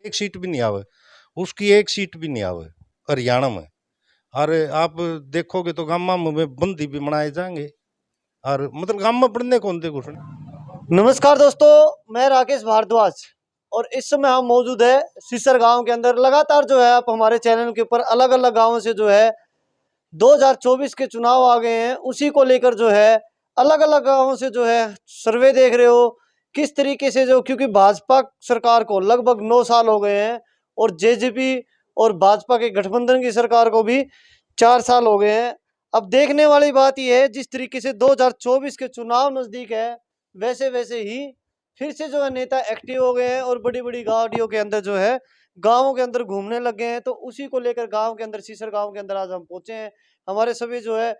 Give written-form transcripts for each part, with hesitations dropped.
एक सीट भी नहीं आवे, उसकी एक सीट भी नहीं आवे हरियाणा में। और आप देखोगे तो गामा में बंदी भी बनाए जाएंगे, और मतलब गामा पढ़ने कौन दे घुसने। नमस्कार दोस्तों, मैं राकेश भारद्वाज और इस समय हम मौजूद है सीसर गांव के अंदर। लगातार जो है आप हमारे चैनल के ऊपर अलग अलग गांवों से जो है 2024 के चुनाव आ गए हैं, उसी को लेकर जो है अलग अलग गांवों से जो है सर्वे देख रहे हो किस तरीके से जो, क्योंकि भाजपा सरकार को लगभग 9 साल हो गए हैं और जेजेपी और भाजपा के गठबंधन की सरकार को भी 4 साल हो गए हैं। अब देखने वाली बात यह है, जिस तरीके से 2024 के चुनाव नजदीक है वैसे वैसे ही फिर से जो है नेता एक्टिव हो गए हैं और बड़ी बड़ी गाड़ियों के अंदर जो है गांवों के अंदर घूमने लग गए हैं। तो उसी को लेकर गांव के अंदर, सीसर गांव के अंदर आज हम पहुंचे हैं। हमारे सभी जो है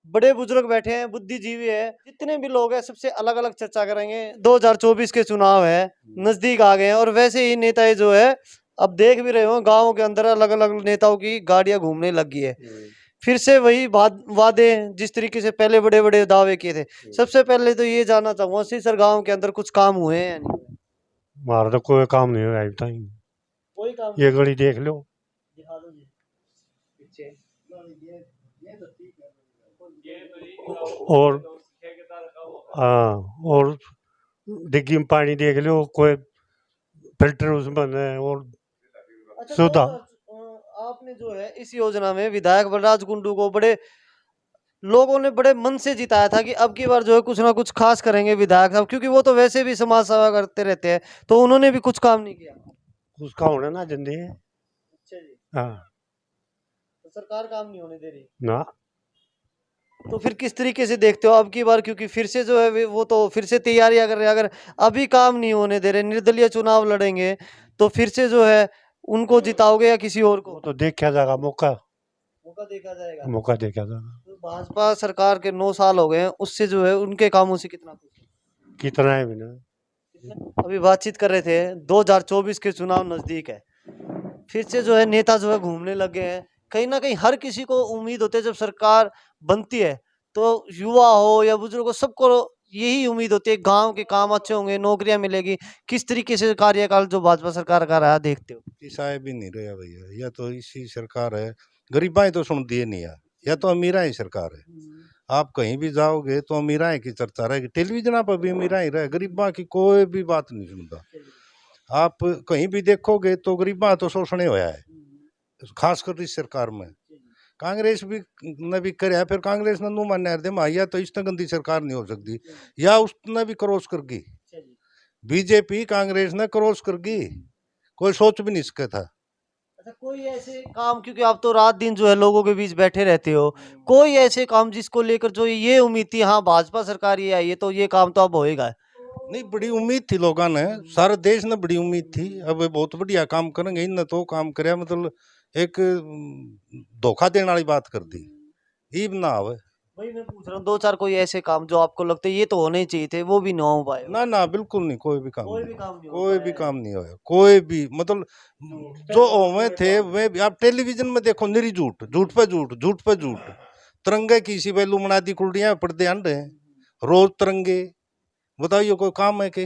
बड़े बुजुर्ग बैठे हैं, बुद्धिजीवी है, जितने भी लोग हैं सबसे अलग अलग चर्चा करेंगे। 2024 के चुनाव है, नजदीक आ गए हैं और वैसे ही नेता जो है अब देख भी रहे हो गाँव के अंदर अलग अलग नेताओं की गाड़ियां घूमने लगी है। फिर से वही वादे जिस तरीके से पहले बड़े बड़े दावे किए थे। सबसे पहले तो ये जानना चाहूंगा, सीसर गांव के अंदर कुछ काम हुए हैं या नहीं हुए? हमारा तो कोई काम नहीं हुआ अभी तक। कोई काम ये गली देख लो। दिखा दो जी पीछे। और हाँ, और डिग्गी में पानी देख लो, कोई फिल्टर उसमें है। और अच्छा, सुधा आपने जो है इस योजना में विधायक बलराज कुंडू को बड़े लोगों ने बड़े मन से जिताया था कि अब की बार जो है कुछ ना कुछ खास करेंगे विधायक साहब, क्योंकि वो तो वैसे भी समाज सेवा करते रहते हैं, तो उन्होंने भी कुछ काम नहीं किया। उसका होना ना जिंदगी। अच्छा जी, हाँ तो सरकार काम नहीं होने दे रही। ना। तो फिर किस तरीके से देखते हो अब की बार, क्योंकि फिर से जो है वो तो फिर से तैयारियां कर रहे हैं। अगर अभी काम नहीं होने दे रहे, निर्दलीय चुनाव लड़ेंगे, तो फिर से जो है उनको जिताओगे या किसी और वो को? तो देखा जाएगा, मौका मौका देखा जाएगा। मौका देखा जाएगा। तो भाजपा सरकार के 9 साल हो गए हैं, उससे जो है उनके कामों से कितना खुश है? कितना है भी ना। अभी बातचीत कर रहे थे, 2024 के चुनाव नजदीक है, फिर से जो है नेता जो है घूमने लगे हैं। कहीं ना कहीं हर किसी को उम्मीद होती है जब सरकार बनती है, तो युवा हो या बुजुर्ग हो, सबको यही उम्मीद होती है गांव के काम अच्छे होंगे, नौकरियां मिलेगी। किस तरीके से कार्यकाल जो भाजपा सरकार का रहा देखते हो? किसाए भी नहीं रहा भैया, या तो इसी सरकार है, गरीबाई तो सुन दिए नहीं है, या तो अमीरा ही सरकार है। आप कहीं भी जाओगे तो अमीराई की चर्चा रहेगी, टेलीविजन पर भी अमीरा ही रहे, गरीबा की कोई भी बात नहीं सुनता। आप कहीं भी देखोगे तो गरीबा तो शोषण होया है, खासकर इस सरकार में। कांग्रेस भी ने भी कराया, फिर कांग्रेस ने नु मान्य दे माया, तो इतना गंदी सरकार नहीं हो सकती, या उसने भी क्रॉस कर गई। बीजेपी कांग्रेस ने क्रॉस कर गई, कोई सोच भी नहीं सका था। अच्छा, कोई ऐसे काम, क्योंकि आप तो रात दिन जो है लोगों के बीच बैठे रहते हो, कोई ऐसे काम जिसको लेकर जो ये उम्मीद थी हाँ भाजपा सरकार ये आई है तो ये काम तो अब होएगा? नहीं, बड़ी उम्मीद थी लोगों ने, सारे देश ने बड़ी उम्मीद थी, अब ये बहुत बढ़िया काम करेंगे, इनने तो काम करे, मतलब एक धोखा देने वाली बात कर दी, ईब ना आवे। वही मैं पूछ रहा हूँ, 2-4 कोई ऐसे काम जो आपको लगता है ये तो होने ही चाहिए थे, वो भी ना हो पाए? ना ना, बिल्कुल नहीं, कोई भी काम कोई नहीं, भी काम नहीं हो कोई भी पाया। काम नहीं होया, कोई भी, मतलब जो होवे थे वे भी। आप टेलीविजन में देखो, निरी झूठ, झूठ पे झूठ, झूठ पे झूठ। तिरंगे की सी वैल्यू बना दी, कुर्डियां पर्दे अंडे हैं, रोज तिरंगे। बताइए कोई काम है कि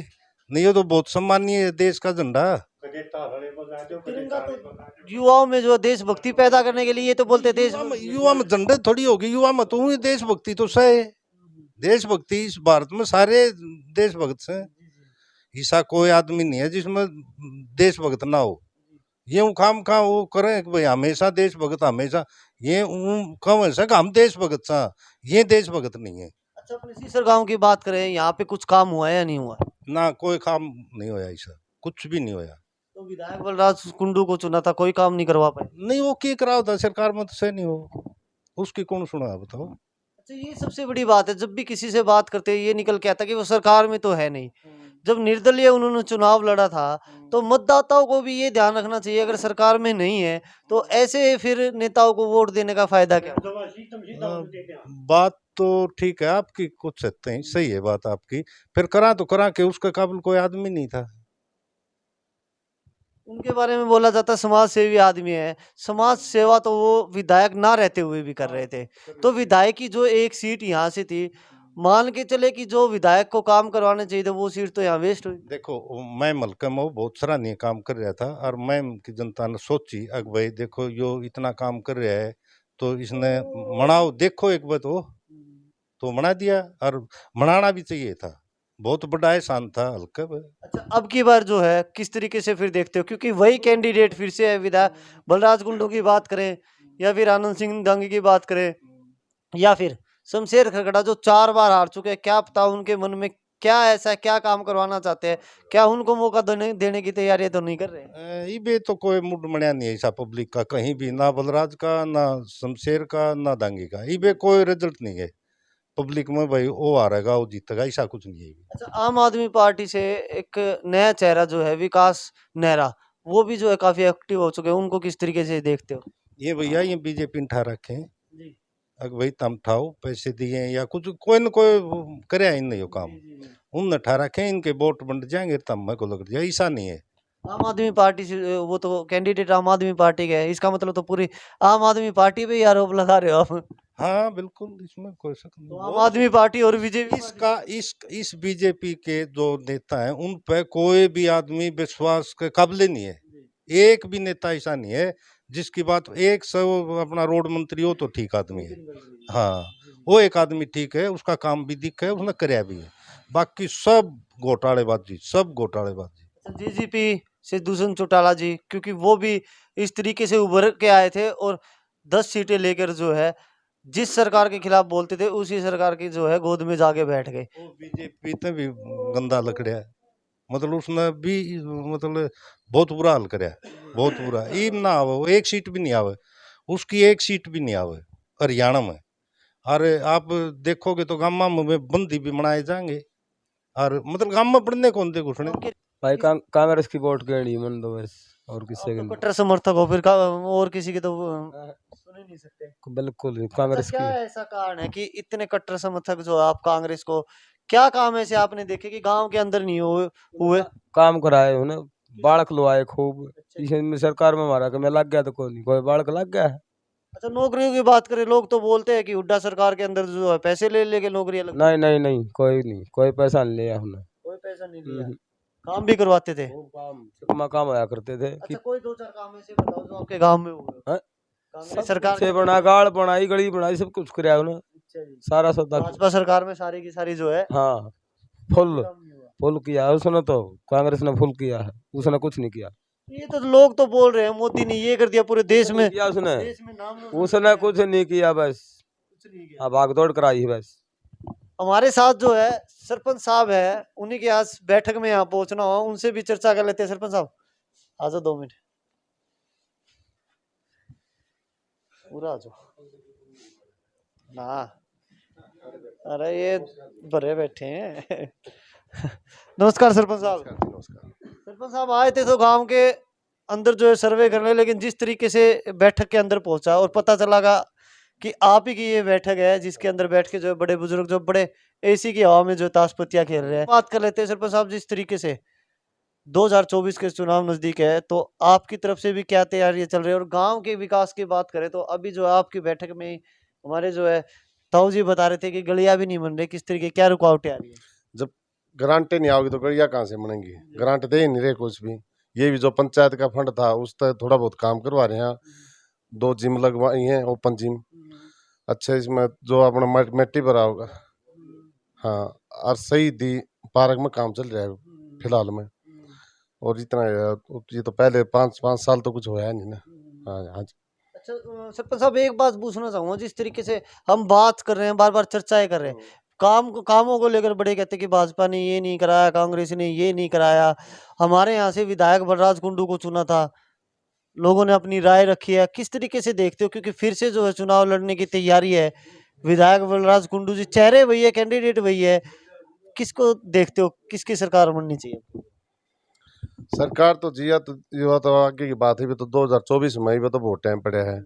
नहीं? ये तो बहुत सम्मानीय है, देश का झंडा। तिरंगा तो युवाओं में जो देशभक्ति पैदा करने के लिए ये तो बोलते देश युवा में झंडे थोड़ी होगी, युवा में तो हुई देशभक्ति तो सही। देशभक्ति इस भारत में सारे देशभक्त हैं, ऐसा कोई आदमी नहीं है जिसमें देशभक्त ना हो। ये खाम खा वो करें कि भाई हमेशा देशभक्त, हमेशा ये कम है कि हम देशभक्त सा, ये देशभक्त नहीं है। अच्छा, अपने सीसर गांव की बात करें, यहाँ पे कुछ काम हुआ है या नहीं हुआ? ना कोई काम नहीं होया, ऐसा कुछ भी नहीं होया। तो विधायक बलराज कुंडू को चुना था, कोई काम नहीं करवा पाए? नहीं, वो क्या करा होता सरकार में तो सही नहीं हो, उसकी कौन सुना बताओ। अच्छा, ये सबसे बड़ी बात है, जब भी किसी से बात करते हैं ये निकल के आता कि वो सरकार में तो है नहीं। जब निर्दलीय उन्होंने चुनाव लड़ा था, तो मतदाताओं को भी ये ध्यान रखना चाहिए, अगर सरकार में नहीं है तो ऐसे फिर नेताओं को वोट देने का फायदा क्या? बात तो ठीक है आपकी, कुछ सकते हैं, सही है बात आपकी, फिर करा तो करा के उसके काबिल कोई आदमी नहीं था। उनके बारे में बोला जाता है समाज सेवी आदमी है, समाज सेवा तो वो विधायक ना रहते हुए भी कर रहे थे। तो विधायक की जो एक सीट यहाँ से थी, मान के चले कि जो विधायक को काम करवाने चाहिए थे वो सीट तो यहाँ वेस्ट हुई। देखो मैं मलका में बहुत सराहनीय काम कर रहा था और मैं की जनता ने सोची अग भाई देखो यो इतना काम कर रहा है तो इसने मनाओ, देखो एक बार तो मना दिया और मनाना भी चाहिए था। बहुत बड़ा एहसान था हल्का में। अच्छा, अब की बार जो है किस तरीके से फिर देखते हो, क्योंकि वही कैंडिडेट फिर से है विधायक, बलराज कुंडू की बात करें या फिर आनंद सिंह दांगी की बात करें या फिर शमशेर खरगड़ा जो 4 बार हार चुके हैं, क्या पता उनके मन में क्या ऐसा है, क्या काम करवाना चाहते हैं, क्या उनको मौका देने की तैयारी तो नहीं कर रहे? इबे तो कोई मुड मणिया नहीं है ऐसा पब्लिक का कहीं भी, ना बलराज का ना शमशेर का ना दांगी का, इबे कोई रिजल्ट नहीं है पब्लिक में। भाई वो हारेगा वो जीतेगा ऐसा कुछ नहीं है। अच्छा, आम आदमी पार्टी से एक नया चेहरा जो है विकास नेहरा, वो भी जो है काफी एक्टिव हो चुके हैं, उनको किस तरीके से देखते हो? ये भैया ये बीजेपी ने ठा रखे हैं। जी अगर भाई तम ठाओ पैसे दिए या कुछ कोई न कोई करे इन नहीं काम, उनने ठा रखे हैं, इनके वोट बंट जाएंगे तब मेरे को लग रहा है ऐसा नहीं है। आम आदमी पार्टी से वो तो कैंडिडेट आम आदमी पार्टी का है, इसका मतलब तो पूरी आम आदमी पार्टी पे ही आरोप लगा रहे हो आप। हाँ बिल्कुल, इसमें कोई शक नहीं। तो आम आदमी पार्टी और बीजेपी इसका इस बीजेपी के जो नेता हैं उन पे कोई भी आदमी विश्वास के काबिल नहीं है। एक भी नेता ऐसा नहीं है जिसकी बात, एक सब अपना रोड मंत्री हो तो ठीक आदमी है, हाँ वो एक आदमी ठीक है, उसका काम भी दिख है, उसने कराया भी है, बाकी सब घोटालेबाजी, सब घोटालेबाजी। डीजीपी से दूषण चौटाला जी, क्योंकि वो भी इस तरीके से उभर के आए थे और 10 सीटें लेकर जो है जिस सरकार के खिलाफ बोलते थे उसी सरकार की जो है गोद में जाके बैठ गए। बीजेपी ने भी गंदा लकड़िया, मतलब उसने भी मतलब बहुत बुरा हाल कराया, बहुत बुरा। ई ना आवे, वो एक सीट भी नहीं आवे, उसकी एक सीट भी नहीं आवे हरियाणा में। अरे आप देखोगे तो गामा में बंदी भी मनाए जाएंगे और मतलब गाम में पढ़ने कौन दे घुसने। भाई कांग्रेस की वोट गणी मन दो बस, और किससे आप तो गणी? कट्टर समर्थक हो फिर और किसी की तो सुन ही नहीं सकते। बिल्कुल अच्छा, कांग्रेस क्या की। ऐसा कारण है कि इतने कट्टर समर्थक जो है आप कांग्रेस को, क्या काम ऐसे आपने देखे कि गांव के अंदर नहीं हुए? काम कराए हो ना, बालक लो आए खूब। इसमें सरकार में हमारा कि मैं लग गया तो कोई नहीं, कोई बालक लग गया है। अच्छा, नौकरियों की बात करें, लोग तो बोलते हैं कि हुड्डा सरकार के अंदर जो है पैसे ले लेके नौकरियां लग। नहीं नहीं नहीं, कोई नहीं, कोई पैसा नहीं लिया हमने। कोई पैसा नहीं लिया, काम भी करवाते थे। वो काम होया करते थे कि अच्छा, कोई 2-4 काम ऐसे बताओ जो आपके गांव में हुए? हाँ? कांग्रेस सरकार से बना, गाड़ बनाई, गली बनाई, सब कुछ कराया उन्होंने, अच्छा जी। सारा सौदा। भाजपा सरकार में सारी की सारी जो है हाँ, फुल काम नहीं हुआ। फुल किया है उसने, तो कांग्रेस ने फुल किया है, उसने कुछ नहीं किया। ये तो लोग तो बोल रहे हैं मोदी ने ये कर दिया पूरे देश में, किया उसने, देश में नाम रोशन उसने किया। कुछ नहीं किया, बस कुछ नहीं किया। अब भाग दौड़ कराई है बस। हमारे साथ जो है सरपंच साहब है, उन्हीं के आज बैठक में यहाँ पहुंचना हो, उनसे भी चर्चा कर लेते हैं। सरपंच साहब आ जाओ 2 मिनट, पूरा आ जाओ ना। अरे ये भरे बैठे हैं। नमस्कार सरपंच साहब। सरपंच साहब आए थे तो गांव के अंदर जो है सर्वे करने, लेकिन जिस तरीके से बैठक के अंदर पहुंचा और पता चला कि आप ही की ये बैठक है जिसके अंदर बैठ के जो है बड़े बुजुर्ग जो बड़े एसी की हवा में जो ताश पत्तियां खेल रहे हैं। बात कर लेते हैं सरपंच साहब, जिस तरीके से 2024 के चुनाव नजदीक है तो आपकी तरफ से भी क्या तैयारियां चल रही है, और गांव के विकास की बात करें तो अभी जो है आपकी बैठक में हमारे जो है ताऊ जी बता रहे थे कि गलियां भी नहीं बन रही, किस तरीके क्या रुकावटें आ रही है? जब ग्रांटें नहीं आओगी तो गड़िया कहाँ से बनेंगी? ग्रांट दे ही नहीं रहे कुछ भी। ये भी जो पंचायत का फंड था उस पर थोड़ा बहुत काम करवा रहे हैं, 2 जिम लगवाई हैं, ओपन जिम अच्छे, इसमें जो अपना मिट्टी भरा होगा। हाँ, और सही दी पार्क में काम चल रहा है फिलहाल में, और इतना है, ये तो पहले 5 साल तो कुछ होया नहीं ना। हाँ हाँ जी। अच्छा, सरपंच साहब एक बात पूछना चाहूंगा, जिस तरीके से हम बात कर रहे हैं, बार बार चर्चाएं कर रहे हैं, कामों को लेकर बड़े कहते हैं कि भाजपा ने ये नहीं कराया, कांग्रेस ने ये नहीं कराया। हमारे यहाँ से विधायक बलराज कुंडू को चुना था, लोगों ने अपनी राय रखी है, किस तरीके से देखते हो? क्योंकि फिर से जो है चुनाव लड़ने की तैयारी है, विधायक बलराज कुंडू जी, चेहरे वही है, कैंडिडेट वही है, किसको देखते हो, किसकी सरकार बननी चाहिए? सरकार तो जिया तो ये तो आगे की बात है, भी तो 2024 में भी तो बहुत टाइम पड़ा है।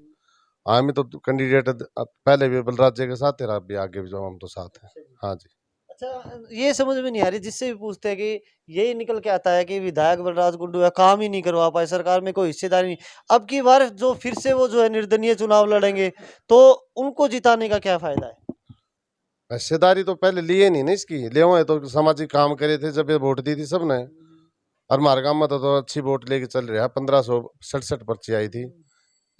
हम तो कैंडिडेट पहले भी बलराज जी के साथ है, अभी आगे भी जो हम तो साथ हैं। हाँ जी। अच्छा, ये समझ में नहीं आ रही, जिससे भी पूछते हैं कि यही निकल के आता है कि विधायक बलराज कुंडू है, काम ही नहीं करवा पाए, सरकार में कोई हिस्सेदारी नहीं। अब की बार जो फिर से वो जो है निर्दलीय चुनाव लड़ेंगे तो उनको जिताने का क्या फायदा है? हिस्सेदारी तो पहले लिए नहीं ना इसकी, ले हुए तो सामाजिक काम करे थे जब ये वोट दी थी सबने। और हमारे गांव में तो अच्छी वोट लेके चल रहा है। 1567 पर्ची आई थी,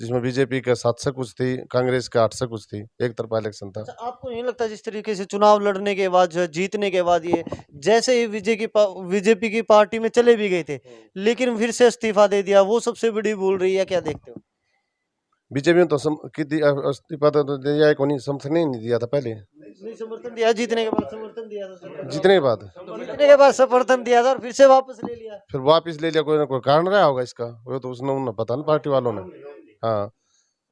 जिसमें बीजेपी के 700 कुछ थी, कांग्रेस के 800 कुछ थी। एक तरफा इलेक्शन था। अच्छा, आपको नहीं लगता जिस तरीके से चुनाव लड़ने के बाद जो है जीतने के बाद ये जैसे ही बीजेपी की पार्टी में चले भी गए थे लेकिन फिर से इस्तीफा दे दिया, वो सबसे बड़ी भूल रही है, क्या देखते हो? बीजेपी ने तो इस्तीफा तो दिया ही नहीं, समर्थन ही नहीं दिया था पहले। नहीं समर्थन दिया, जीतने के बाद समर्थन दिया था सरकार ने। जीतने के बाद जीतने के बाद समर्थन दिया था और फिर से वापस ले लिया। फिर वापस ले लिया, कोई ना कोई कारण रहा होगा इसका, वो तो उसने उन्हें पता ना पार्टी वालों ने। हाँ,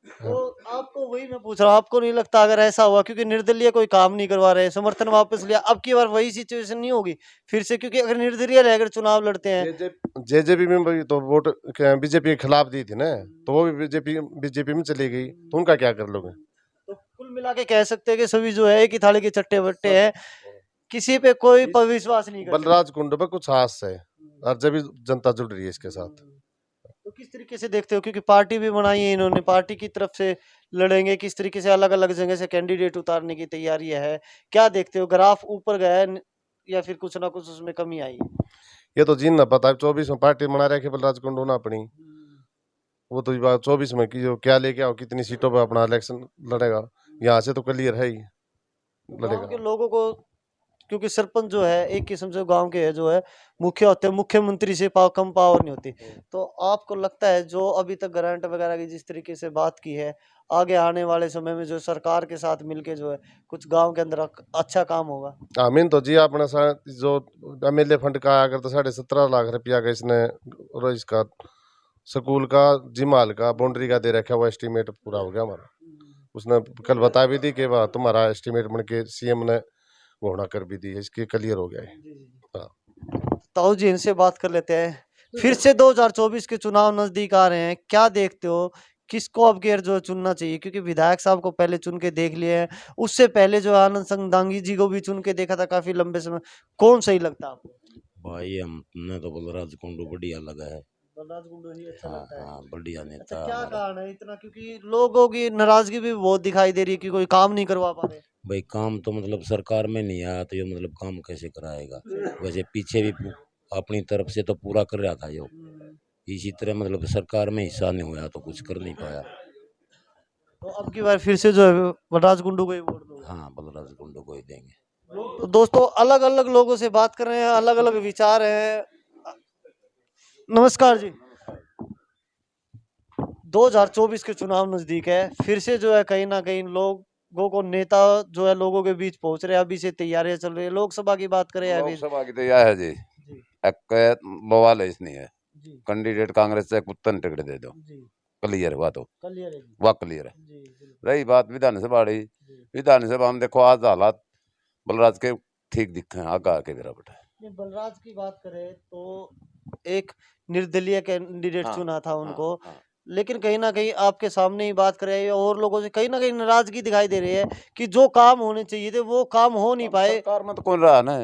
तो आपको वही मैं पूछ रहा हूँ, आपको नहीं लगता अगर ऐसा हुआ क्योंकि निर्दलीय कोई काम नहीं करवा रहे, समर्थन वापस लिया, अब की बार वही सिचुएशन नहीं होगी फिर से? क्योंकि अगर निर्दलीय रहकर चुनाव लड़ते हैं जेजेपी में भी तो वोट बीजेपी के खिलाफ दी थी ना, तो वो भी बीजेपी में चली गई, तो उनका क्या कर लोगे? तो कुल मिला के कह सकते हैं कि सभी जो है एक ही थाली के चट्टे बट्टे हैं, किसी पे कोई विश्वास नहीं करते। बलराज कुंड पे कुछ हास है, और जब भी जनता जुड़ रही है इसके साथ। तो किस तरीके से देखते हो, क्योंकि पार्टी भी बनाई है इन्होंने, पार्टी की तरफ से लड़ेंगे, किस तरीके से अलग अलग जगह से कैंडिडेट उतारने की तैयारी है, क्या देखते हो? ग्राफ ऊपर गया है या फिर कुछ ना कुछ उसमें कमी आई है? ये तो जिन ना पता, 24 में पार्टी बना रखे बलराज कुंड ना अपनी, वो तो 24 में की जो क्या लेके आओ, कितनी सीटों पर अपना इलेक्शन लड़ेगा, यहाँ से तो क्लियर है ही गाँव के लड़ेगा। लोगों को, क्योंकि सरपंच जो है एक किस्म से गांव के है जो है मुखिया होते हैं, मुख्यमंत्री से कम पावर नहीं होती। तो आपको लगता है जो अभी तक ग्रांट वगैरह की जिस तरीके से बात की है, आगे आने वाले समय में जो सरकार के साथ मिलके जो है कुछ गांव के अंदर अच्छा काम होगा? आमीन तो जी, अपना जो एमएलए फंड का आया करता 17.5 लाख रुपया का इसने, और इसका स्कूल का, जिम हॉल का, बाउंड्री का दे रखा, वो एस्टीमेट पूरा हो गया हमारा। उसने कल बता भी दी कि वाह तुम्हारा एस्टीमेट बन के सीएम ने घोषणा कर भी दी है, इसकी क्लियर हो गया है। हाँ। ताऊ जी, इनसे बात कर लेते हैं। फिर से 2024 के चुनाव नजदीक आ रहे हैं, क्या देखते हो किसको अब गेर जो है चुनना चाहिए? क्योंकि विधायक साहब को पहले चुन के देख लिए हैं, उससे पहले जो आनंद संगदांगी जी को भी चुन के देखा था काफी लंबे समय। कौन सही लगता है आपको? भाई हमने तो बलराज कुंडू बढ़िया लगा है। बलराज गुंडू ही अच्छा हाँ लगता है। हाँ, बढ़िया अच्छा, नेता क्या हमारा। कारण है इतना? क्योंकि लोगों की नाराजगी भी बहुत दिखाई दे रही है कि कोई काम नहीं करवा पा रहे। भाई काम तो मतलब सरकार में नहीं आया तो ये मतलब काम कैसे कराएगा? वैसे पीछे भी अपनी तरफ से तो पूरा कर रहा था यो, इसी तरह मतलब सरकार में हिस्सा नहीं हुआ तो कुछ कर नहीं पाया। तो अब की बार फिर से जो है बलराज गुंडू को ही वोट दो। हाँ, बलराज कुंडू को ही देंगे। तो दोस्तों, अलग अलग लोगों से बात कर रहे हैं, अलग अलग विचार हैं। नमस्कार जी। 2024 के चुनाव नजदीक है, फिर से जो है कहीं ना कहीं लोगों को नेता जो है लोगों के बीच पहुंच रहे हैं, अभी से तैयारियां चल रही है। लोकसभा की बात करें या फिर लोकसभा की तो यह है जी, जी एक बवाल है इसने है, जी कैंडिडेट कांग्रेस से कुत्तन टिकट दे दो, जी, क्लियर हुआ तो क्लियर है जी। वह क्लियर है। जी बिल्कुल। रही बात विधानसभा रही, जी। विधानसभा में देखो आज हालात बलराज के ठीक दिखे हैं, आगे आके गिरावट है। नहीं, बलराज की बात करें तो एक निर्दलीय कैंडिडेट हाँ, चुना था उनको, हाँ, हाँ। लेकिन कहीं ना कहीं आपके सामने ही बात करें और लोगों से कहीं ना कहीं नाराजगी दिखाई दे रही है कि जो काम होने चाहिए थे वो काम हो नहीं अब पाए। सरकार में तो कौन रहा ना,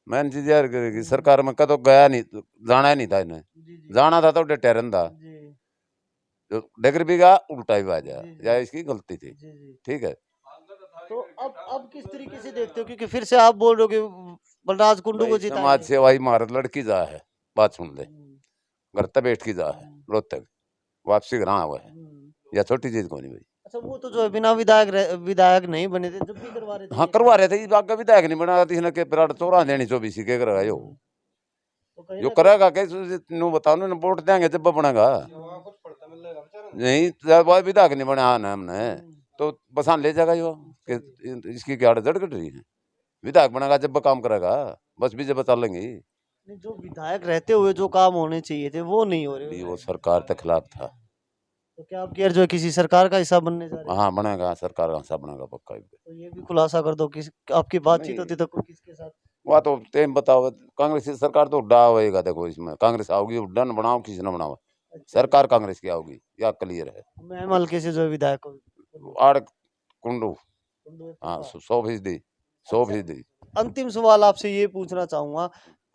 मैंने चीज यार करेगी सरकार में कदों गया नहीं, जाना ही नहीं था इन्हें, जी जी जाना था तो डेटेरन था, जी जो डगर भी गया उल्टा भी आ जाए, जी, जी। या इसकी गलती थी। जी जी। ठीक है, तो अब किस तरीके से देखते हो, क्योंकि फिर से आप बोल रहे हो कि बलराज कुंडू को भाई जिताएंगे? समाज सेवा ही महारत लड़की जा है, बात सुन ले, घर तक बैठ की जा है, रोहतक वापसी घर हुआ है, या छोटी चीज को नहीं भाई। अच्छा, वो तो जो है बिना विधायक नहीं बने थे, जब भी करवा रहे थे हाँ ये करवा काम। रहे थे, इस बात का विधायक नहीं बना इसने के पिराट चौरा देनी 24 के करेगा यो, तो कहीं जो ना करेगा कैसे नु बताओ ना, वोट देंगे जब बनेगा, नहीं जब विधायक नहीं बना ना हमने तो बसान ले जाएगा यो कि इसकी क्या जड़ कट रही है, विधायक बनेगा जब काम करेगा, बस भी जब बता लेंगे। नहीं, जो विधायक रहते हुए जो काम होने चाहिए थे वो नहीं हो रहे। वो सरकार के खिलाफ था। तो क्या आप जो है किसी सरकार का हिस्सा बनने जा रहे हैं? हाँ बनेगा, सरकार का हिस्सा बनेगा पक्का। तो ये भी खुलासा कर दो, किस आपकी बातचीत नहीं। होती तो किसके साथ? वह तो टाइम बताओ, कांग्रेस की सरकार तो उड्डा होएगा, देखो इसमें कांग्रेस आओगी, उड्डा न बनाओ किसी न बनाओ, सरकार कांग्रेस की आओगी, या क्लियर है। मैं हल्के से जो है विधायक को आड़ कुंडू, हाँ 100%, 100%। अंतिम सवाल आपसे ये पूछना चाहूंगा,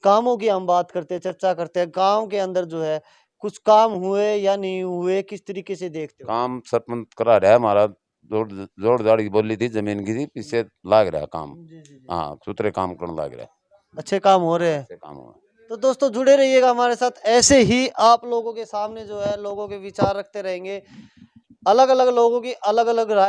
कामों की हम बात करते हैं, चर्चा करते हैं, गांव के अंदर जो है कुछ काम हुए या नहीं हुए, किस तरीके से देखते हो? काम सरपंच करा रहा है हमारा जोड़ जाड़ की बोली थी, जमीन की थी, पीछे लाग रहा काम। जी, जी, जी। हाँ, सुथरे काम करने लाग रहा है, अच्छे काम हो रहे हैं। ऐसे काम हुआ। तो दोस्तों जुड़े रहिएगा हमारे साथ, ऐसे ही आप लोगों के सामने जो है लोगों के विचार रखते रहेंगे। अलग अलग लोगों की अलग अलग राय